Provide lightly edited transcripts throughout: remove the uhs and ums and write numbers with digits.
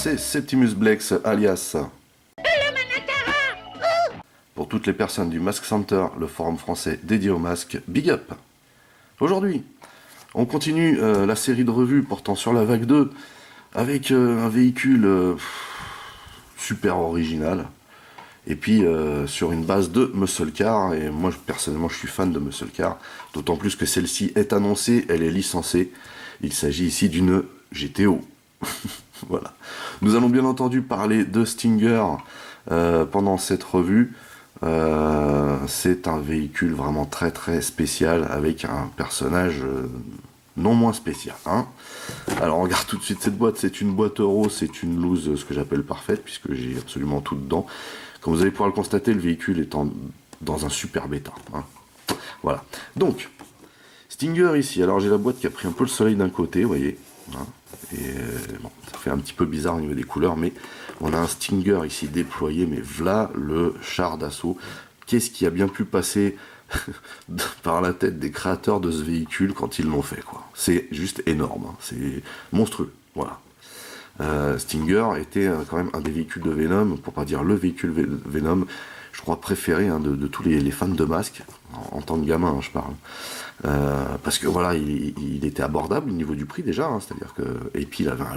c'est Septimus Blex alias pour toutes les personnes du Mask Center, le forum français dédié au masque, big up. Aujourd'hui, on continue la série de revues portant sur la vague 2 avec un véhicule super original et puis sur une base de muscle car, et moi personnellement je suis fan de muscle car, d'autant plus que celle-ci est annoncée, elle est licencée. Il s'agit ici d'une GTO. Voilà. Nous allons bien entendu parler de Stinger pendant cette revue. C'est un véhicule vraiment très très spécial avec un personnage non moins spécial. Hein. Alors on regarde tout de suite cette boîte, c'est une boîte euro, c'est une loose ce que j'appelle parfaite puisque j'ai absolument tout dedans. Comme vous allez pouvoir le constater, le véhicule est dans un super bêta. Hein. Voilà. Donc, Stinger ici, alors j'ai la boîte qui a pris un peu le soleil d'un côté, vous voyez. Hein. Et bon, ça fait un petit peu bizarre au niveau des couleurs, mais on a un Stinger ici déployé, mais voilà le char d'assaut. Qu'est-ce qui a bien pu passer par la tête des créateurs de ce véhicule quand ils l'ont fait, quoi. C'est juste énorme, hein. C'est monstrueux, voilà. Stinger était quand même un des véhicules de Venom, pour pas dire le véhicule Venom, je crois préféré hein, de tous les fans de masques, en tant que gamin hein, je parle. Parce que voilà, il était abordable au niveau du prix déjà, hein, c'est-à-dire que. Et puis il avait un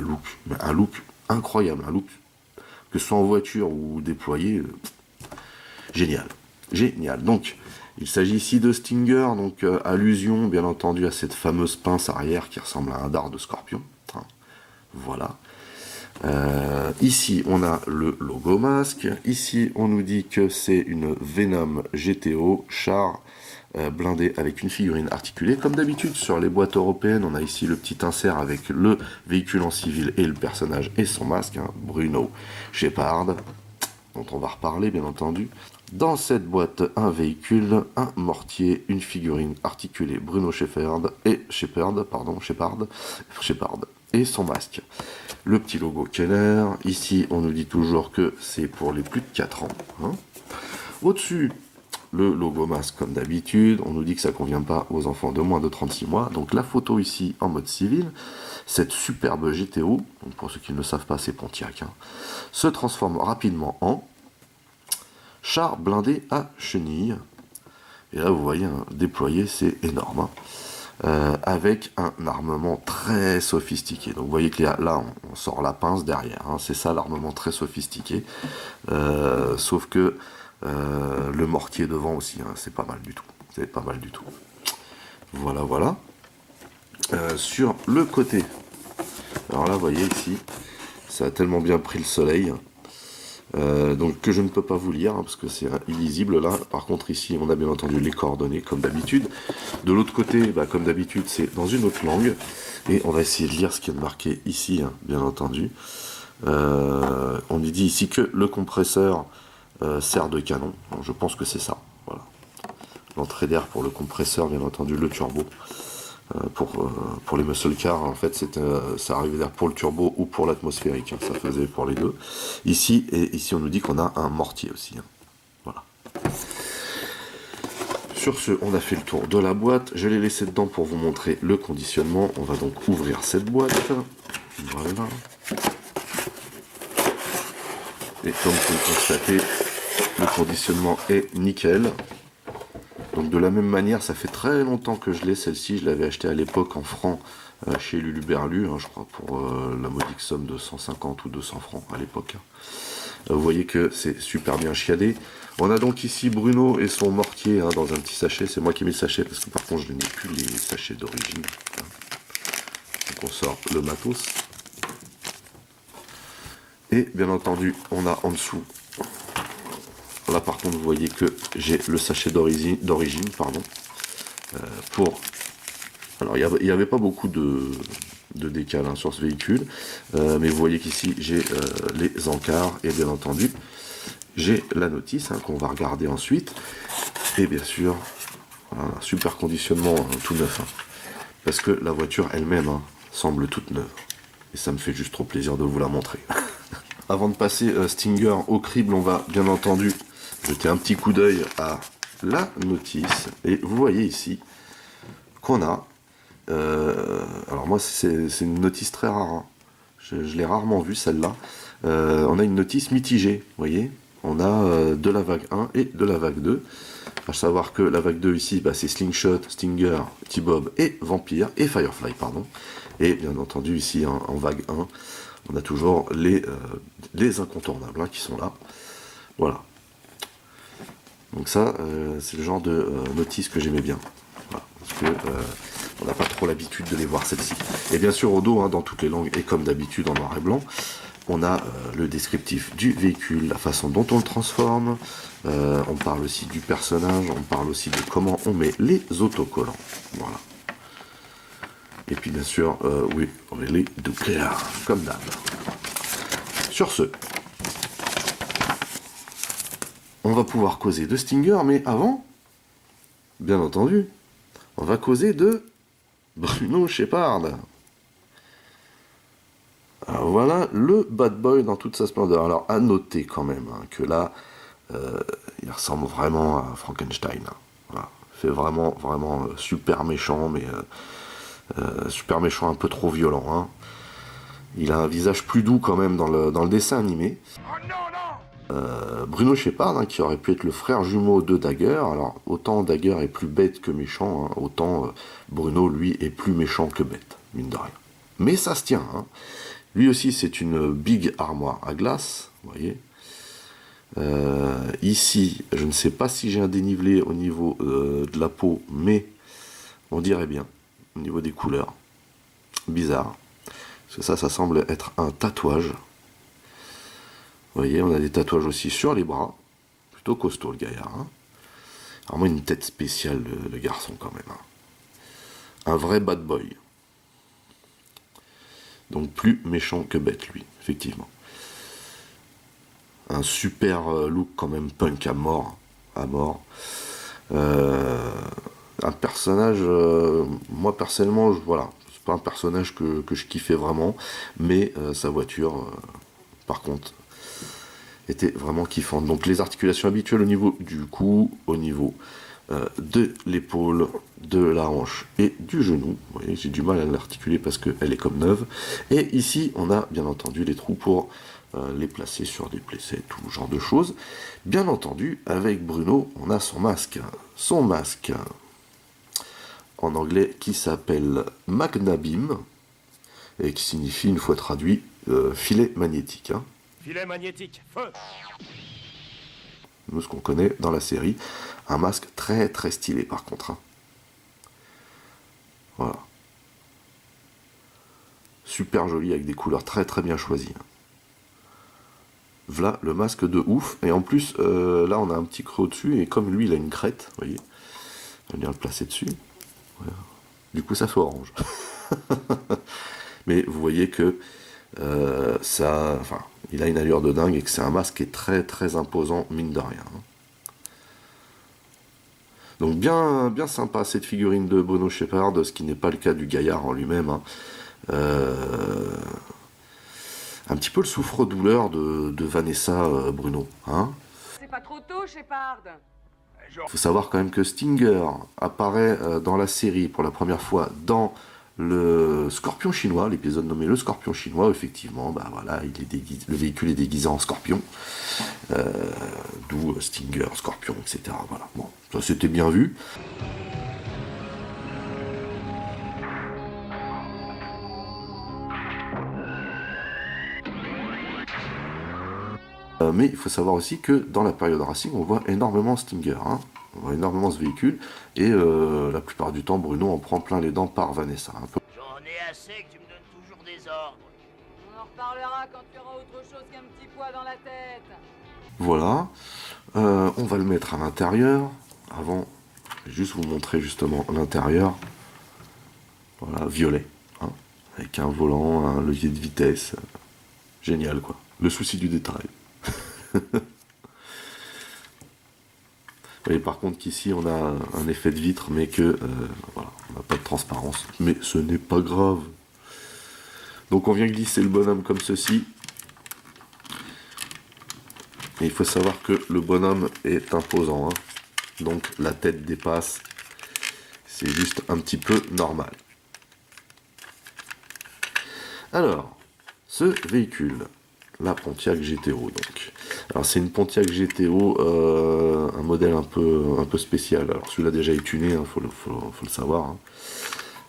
look incroyable, un look que ce soit en voiture ou déployé, génial. Génial. Donc, il s'agit ici de Stinger, donc allusion bien entendu à cette fameuse pince arrière qui ressemble à un dard de scorpion. Hein. Voilà. Ici, on a le logo masque. Ici, on nous dit que c'est une Venom GTO, char blindé avec une figurine articulée. Comme d'habitude, sur les boîtes européennes, on a ici le petit insert avec le véhicule en civil et le personnage et son masque, hein, Bruno Shepard, dont on va reparler, bien entendu. Dans cette boîte, un véhicule, un mortier, une figurine articulée, Bruno Shepard et son masque. Le petit logo Keller. Ici, on nous dit toujours que c'est pour les plus de 4 ans. Hein. Au-dessus, le logo masque comme d'habitude. On nous dit que ça ne convient pas aux enfants de moins de 36 mois. Donc la photo ici en mode civil. Cette superbe GTO, donc pour ceux qui ne le savent pas, c'est Pontiac, hein, se transforme rapidement en char blindé à chenilles. Et là, vous voyez, hein, déployé, c'est énorme. Hein. Avec un armement très sophistiqué. Donc vous voyez que là on sort la pince derrière, hein. C'est ça l'armement très sophistiqué, sauf que le mortier devant aussi, hein, c'est pas mal du tout, c'est pas mal du tout. Voilà, voilà. Sur le côté, alors là vous voyez ici, ça a tellement bien pris le soleil, donc que je ne peux pas vous lire hein, parce que c'est illisible là. Par contre ici on a bien entendu les coordonnées comme d'habitude. De l'autre côté, bah, comme d'habitude c'est dans une autre langue et on va essayer de lire ce qui est marqué ici hein, bien entendu. On nous dit ici que le compresseur sert de canon. Donc, je pense que c'est ça. Voilà. L'entrée d'air pour le compresseur, bien entendu le turbo. Pour les muscle cars, en fait, ça arrivait d'air pour le turbo ou pour l'atmosphérique. Hein, ça faisait pour les deux. Ici, on nous dit qu'on a un mortier aussi. Hein. Voilà. Sur ce, on a fait le tour de la boîte. Je l'ai laissé dedans pour vous montrer le conditionnement. On va donc ouvrir cette boîte. Voilà. Et comme vous pouvez constater, le conditionnement est nickel. Donc de la même manière, ça fait très longtemps que je l'ai, celle-ci, je l'avais achetée à l'époque en francs chez Luluberlu, hein, je crois pour la modique somme de 150 ou 200 francs à l'époque. Vous voyez que c'est super bien chiadé. On a donc ici Bruno et son mortier hein, dans un petit sachet, c'est moi qui ai mis le sachet parce que par contre je n'ai plus les sachets d'origine. Hein. Donc on sort le matos. Et bien entendu, on a en dessous. Là par contre vous voyez que j'ai le sachet d'origine pardon, pour... Alors il n'y avait pas beaucoup de décal hein, sur ce véhicule, mais vous voyez qu'ici j'ai les encarts et bien entendu j'ai la notice hein, qu'on va regarder ensuite. Et bien sûr, voilà, super conditionnement hein, tout neuf, hein, parce que la voiture elle-même hein, semble toute neuve. Et ça me fait juste trop plaisir de vous la montrer. Avant de passer Stinger au crible, on va bien entendu jeter un petit coup d'œil à la notice. Et vous voyez ici qu'on a... alors moi, c'est une notice très rare. Hein. je l'ai rarement vue celle-là. On a une notice mitigée, vous voyez. On a de la vague 1 et de la vague 2. À savoir que la vague 2 ici, bah, c'est Slingshot, Stinger, T-Bob et Vampire, et Firefly, pardon. Et bien entendu, ici, en vague 1, on a toujours les incontournables hein, qui sont là. Voilà. Donc ça, c'est le genre de notice que j'aimais bien. Voilà, parce que on n'a pas trop l'habitude de les voir celles-ci. Et bien sûr, au dos, hein, dans toutes les langues, et comme d'habitude en noir et blanc, on a le descriptif du véhicule, la façon dont on le transforme, on parle aussi du personnage, on parle aussi de comment on met les autocollants. Voilà. Et puis bien sûr, oui, on met les Duclair, comme d'hab. Sur ce, on va pouvoir causer de Stinger, mais avant, bien entendu, on va causer de Bruno Shepard. Alors voilà le bad boy dans toute sa splendeur. Alors à noter quand même hein, que là, il ressemble vraiment à Frankenstein. Hein. Voilà. Il fait vraiment super méchant, mais super méchant un peu trop violent. Hein. Il a un visage plus doux quand même dans le dessin animé. Bruno Shepard, hein, qui aurait pu être le frère jumeau de Dagger. Alors autant Dagger est plus bête que méchant, hein, autant Bruno lui est plus méchant que bête, mine de rien. Mais ça se tient. Hein. Lui aussi, c'est une big armoire à glace, vous voyez. Ici, je ne sais pas si j'ai un dénivelé au niveau de la peau, mais on dirait bien, au niveau des couleurs. Bizarre. Parce que ça semble être un tatouage. Vous voyez, on a des tatouages aussi sur les bras. Plutôt costaud, le gaillard. Hein. Alors moi, une tête spéciale, le garçon, quand même. Hein. Un vrai bad boy. Donc plus méchant que bête, lui, effectivement. Un super look quand même punk à mort. Un personnage, moi personnellement, voilà, c'est pas un personnage que je kiffais vraiment, mais sa voiture, par contre, était vraiment kiffante. Donc les articulations habituelles au niveau du cou, au niveau de l'épaule, de la hanche et du genou. Vous voyez, j'ai du mal à l'articuler parce qu'elle est comme neuve. Et ici, on a bien entendu les trous pour les placer sur des playsets, tout genre de choses. Bien entendu, avec Bruno, on a son masque. Son masque, en anglais, qui s'appelle Magnabim, et qui signifie, une fois traduit, filet magnétique. Hein. Filet magnétique, feu! Nous, ce qu'on connaît dans la série, un masque très très stylé par contre. Hein. Voilà. Super joli avec des couleurs très très bien choisies. Voilà le masque de ouf. Et en plus, là on a un petit creux au-dessus. Et comme lui il a une crête, vous voyez, on va venir le placer dessus. Voilà. Du coup ça fait orange. Mais vous voyez que ça, enfin, il a une allure de dingue et que c'est un masque qui est très très imposant, mine de rien. Hein. Donc bien sympa cette figurine de Bruno Shepard, ce qui n'est pas le cas du gaillard en lui-même. Hein. Un petit peu le souffre-douleur de Vanessa Bruno. Hein. C'est pas trop tôt, Shepard. Il faut savoir quand même que Stinger apparaît dans la série pour la première fois dans le Scorpion chinois, l'épisode nommé le Scorpion chinois. Effectivement, bah voilà, il est déguisé, le véhicule est déguisé en scorpion, d'où Stinger, Scorpion, etc. Voilà, bon, ça c'était bien vu. Mais il faut savoir aussi que dans la période Racing, on voit énormément Stinger. Hein. On voit énormément ce véhicule. Et la plupart du temps, Bruno en prend plein les dents par Vanessa. Un peu. J'en ai assez que tu me donnes toujours des ordres. On en reparlera quand tu auras autre chose qu'un petit poids dans la tête. Voilà. On va le mettre à l'intérieur. Avant, je vais juste vous montrer justement l'intérieur. Voilà, violet. Hein, avec un volant, un levier de vitesse. Génial, quoi. Le souci du détail. Et par contre qu'ici on a un effet de vitre mais que voilà, on n'a pas de transparence, mais ce n'est pas grave. Donc on vient glisser le bonhomme comme ceci, et il faut savoir que le bonhomme est imposant, hein. Donc la tête dépasse, c'est juste un petit peu normal. Alors ce véhicule, la Pontiac GTO donc. Alors c'est une Pontiac GTO, un modèle un peu spécial. Alors celui-là déjà est tuné, hein, faut le savoir. Hein.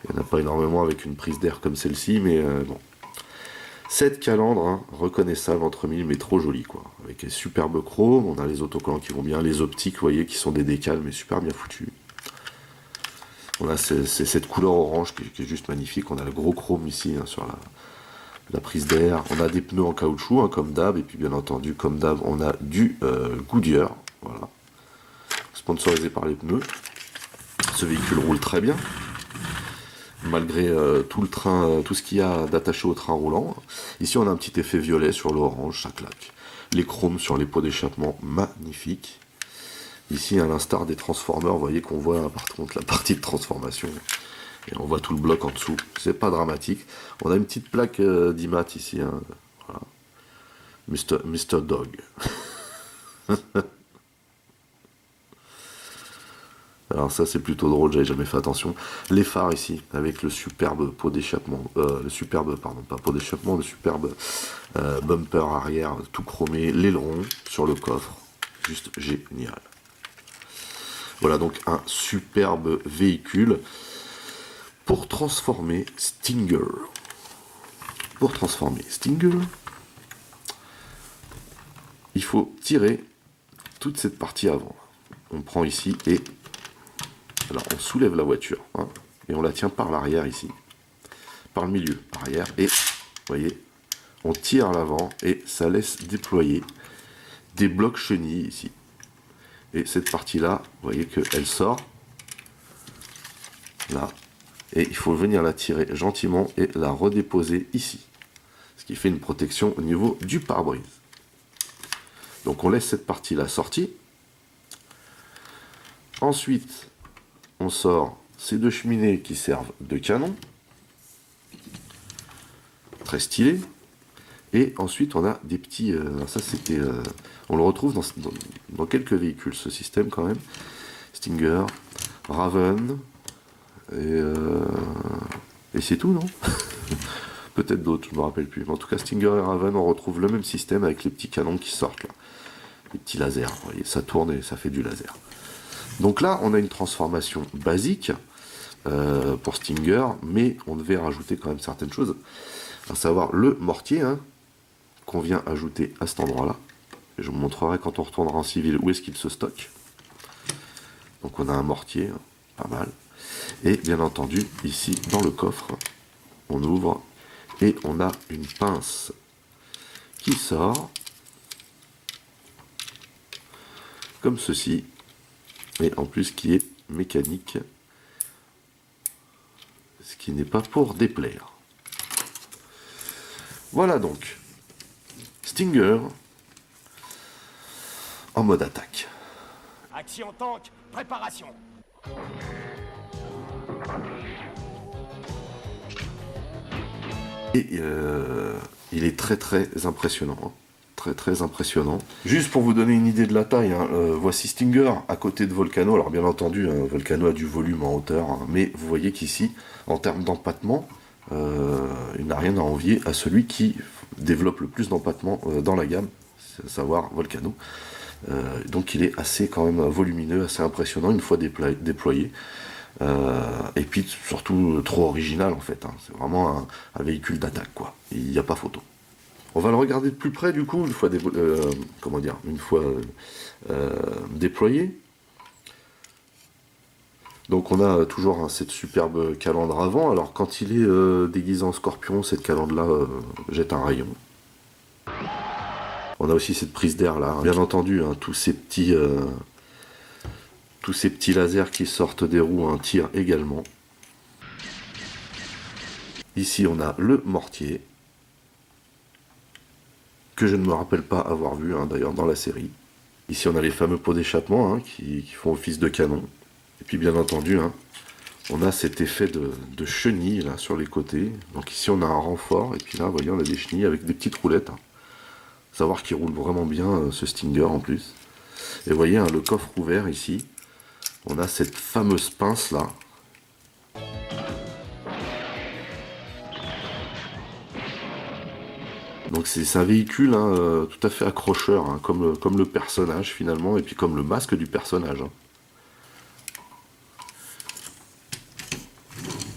Il n'y en a pas énormément avec une prise d'air comme celle-ci, mais bon. Cette calandre, hein, reconnaissable entre mille, mais trop jolie quoi. Avec les superbes chromes, on a les autocollants qui vont bien, les optiques, vous voyez, qui sont des décals, mais super bien foutus. On a cette couleur orange qui est juste magnifique. On a le gros chrome ici hein, sur la prise d'air. On a des pneus en caoutchouc hein, comme d'hab. Et puis bien entendu, comme d'hab, on a du Goodyear. Voilà. Sponsorisé par les pneus. Ce véhicule roule très bien. Malgré tout le train, tout ce qu'il y a d'attaché au train roulant. Ici, on a un petit effet violet sur l'orange, ça claque. Les chromes sur les pots d'échappement, magnifiques. Ici, à l'instar des Transformers, vous voyez qu'on voit par contre la partie de transformation. Et on voit tout le bloc en dessous. C'est pas dramatique. On a une petite plaque d'IMAT ici. Hein. Voilà. Mr. Dog. Alors ça c'est plutôt drôle, j'avais jamais fait attention. Les phares ici, avec le superbe pot d'échappement. Le superbe bumper arrière tout chromé. L'aileron sur le coffre. Juste génial. Voilà donc un superbe véhicule pour transformer Stinger. Pour transformer Stinger, il faut tirer toute cette partie avant. On prend ici et alors on soulève la voiture hein, et on la tient par l'arrière ici, par le milieu arrière et vous voyez, on tire à l'avant et ça laisse déployer des blocs chenilles ici. Et cette partie-là, vous voyez qu'elle sort, là, et il faut venir la tirer gentiment et la redéposer ici. Ce qui fait une protection au niveau du pare-brise. Donc on laisse cette partie-là sortie. Ensuite, on sort ces deux cheminées qui servent de canon. Très stylé. Et ensuite, on a des petits... ça, c'était... on le retrouve dans quelques véhicules, ce système, quand même. Stinger, Raven, et c'est tout, non? Peut-être d'autres, je ne me rappelle plus. Mais en tout cas, Stinger et Raven, on retrouve le même système avec les petits canons qui sortent, là. Les petits lasers, vous voyez, ça tourne et ça fait du laser. Donc là, on a une transformation basique pour Stinger, mais on devait rajouter quand même certaines choses. À savoir le mortier, hein, qu'on vient ajouter à cet endroit-là. Je vous montrerai quand on retournera en civil où est-ce qu'il se stocke. Donc on a un mortier, hein, pas mal. Et bien entendu, ici, dans le coffre, on ouvre et on a une pince qui sort, comme ceci, et en plus qui est mécanique, ce qui n'est pas pour déplaire. Voilà donc. Stinger en mode attaque. Action tank, préparation. Et il est très très impressionnant. Hein. Très très impressionnant. Juste pour vous donner une idée de la taille, hein, voici Stinger à côté de Volcano. Alors bien entendu, hein, Volcano a du volume en hauteur, hein, mais vous voyez qu'ici, en termes d'empattement, il n'a rien à envier à celui qui développe le plus d'empattement dans la gamme, à savoir Volcano. Donc il est assez quand même volumineux, assez impressionnant une fois déployé. Et puis surtout trop original en fait. Hein. C'est vraiment un véhicule d'attaque quoi. Il n'y a pas photo. On va le regarder de plus près du coup une fois déployé. Donc on a toujours hein, cette superbe calandre avant. Alors quand il est déguisé en scorpion, cette calandre-là jette un rayon. On a aussi cette prise d'air là. Hein. Bien entendu, hein, tous ces petits lasers qui sortent des roues hein, tirent également. Ici on a le mortier. Que je ne me rappelle pas avoir vu hein, d'ailleurs dans la série. Ici on a les fameux pots d'échappement hein, qui font office de canon. Et puis bien entendu, hein, on a cet effet de chenille là sur les côtés. Donc ici on a un renfort, et puis là, vous voyez, on a des chenilles avec des petites roulettes. Hein. Savoir qu'il roule vraiment bien ce Stinger en plus. Et vous voyez, hein, le coffre ouvert ici, on a cette fameuse pince là. Donc c'est un véhicule hein, tout à fait accrocheur, hein, comme le personnage finalement, et puis comme le masque du personnage. Hein.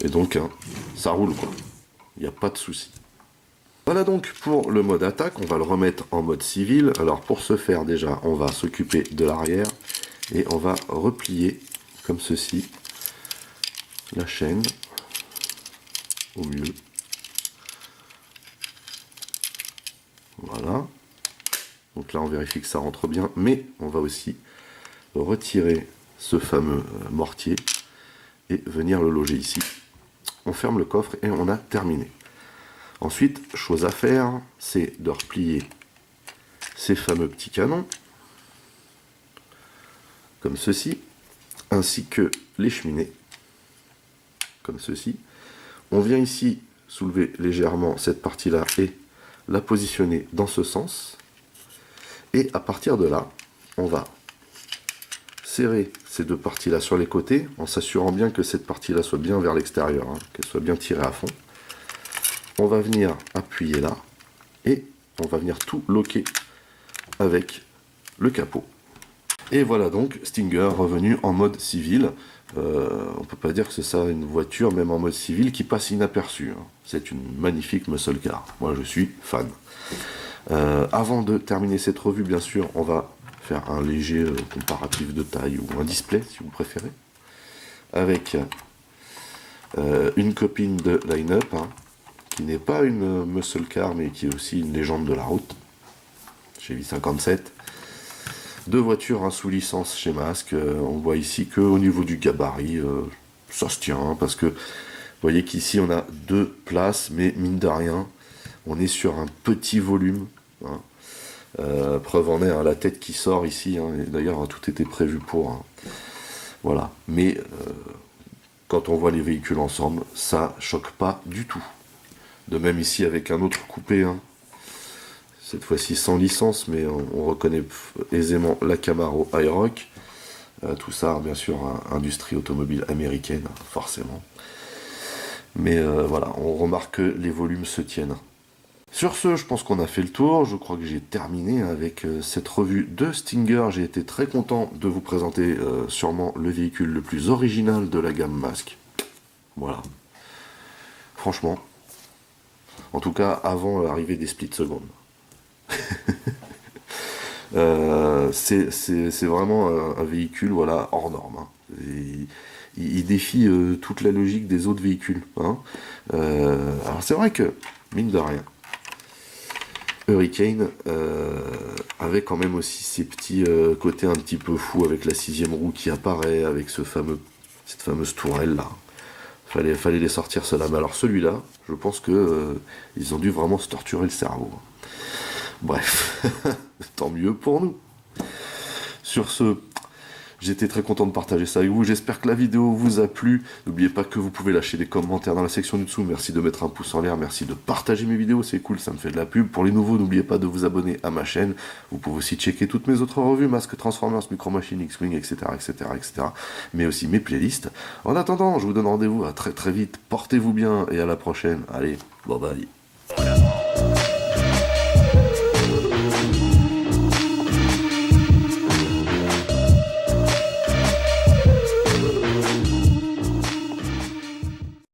Et donc, hein, ça roule quoi. Il n'y a pas de souci. Voilà donc pour le mode attaque, on va le remettre en mode civil. Alors pour ce faire déjà, on va s'occuper de l'arrière et on va replier comme ceci la chaîne au mieux. Voilà. Donc là on vérifie que ça rentre bien, mais on va aussi retirer ce fameux mortier et venir le loger ici. On ferme le coffre et on a terminé. Ensuite, chose à faire, c'est de replier ces fameux petits canons, comme ceci, ainsi que les cheminées, comme ceci. On vient ici soulever légèrement cette partie-là et la positionner dans ce sens. Et à partir de là, on va serrer ces deux parties-là sur les côtés, en s'assurant bien que cette partie-là soit bien vers l'extérieur, hein, qu'elle soit bien tirée à fond. On va venir appuyer là et on va venir tout loquer avec le capot. Et voilà donc Stinger revenu en mode civil. On peut pas dire que c'est ça une voiture, même en mode civil, qui passe inaperçue. Hein. C'est une magnifique muscle car. Moi je suis fan. Avant de terminer cette revue, bien sûr, on va faire un léger comparatif de taille ou un display si vous préférez. Avec une copine de line-up. Hein, qui n'est pas une muscle car mais qui est aussi une légende de la route, Chevy 57. Deux voitures hein, sous licence chez Mask. On voit ici qu'au niveau du gabarit, ça se tient, hein, parce que vous voyez qu'ici on a deux places, mais mine de rien, on est sur un petit volume. Hein. Preuve en est, hein, la tête qui sort ici, hein, et d'ailleurs tout était prévu pour. Hein. Voilà, mais quand on voit les véhicules ensemble, ça choque pas du tout. De même ici avec un autre coupé, hein. Cette fois-ci sans licence, mais on reconnaît aisément la Camaro HiRock. Tout ça, bien sûr, hein, industrie automobile américaine, forcément. Mais voilà, on remarque que les volumes se tiennent. Sur ce, je pense qu'on a fait le tour. Je crois que j'ai terminé avec cette revue de Stinger. J'ai été très content de vous présenter sûrement le véhicule le plus original de la gamme Mask. Voilà. Franchement. En tout cas, avant l'arrivée des split secondes. C'est vraiment un véhicule voilà, hors norme. Hein. Il défie toute la logique des autres véhicules. Hein. Alors c'est vrai que, mine de rien, Hurricane avait quand même aussi ses petits côtés un petit peu fous avec la 6ème roue qui apparaît, avec cette fameuse tourelle là. Fallait les sortir cela. Mais alors celui-là, je pense que ils ont dû vraiment se torturer le cerveau. Bref, tant mieux pour nous. Sur ce, j'étais très content de partager ça avec vous. J'espère que la vidéo vous a plu. N'oubliez pas que vous pouvez lâcher des commentaires dans la section du dessous. Merci de mettre un pouce en l'air. Merci de partager mes vidéos. C'est cool, ça me fait de la pub. Pour les nouveaux, n'oubliez pas de vous abonner à ma chaîne. Vous pouvez aussi checker toutes mes autres revues, Mask, Transformers, Micro Machines, X-Wing, etc., etc., etc. Mais aussi mes playlists. En attendant, je vous donne rendez-vous à très très vite. Portez-vous bien et à la prochaine. Allez, bye bye.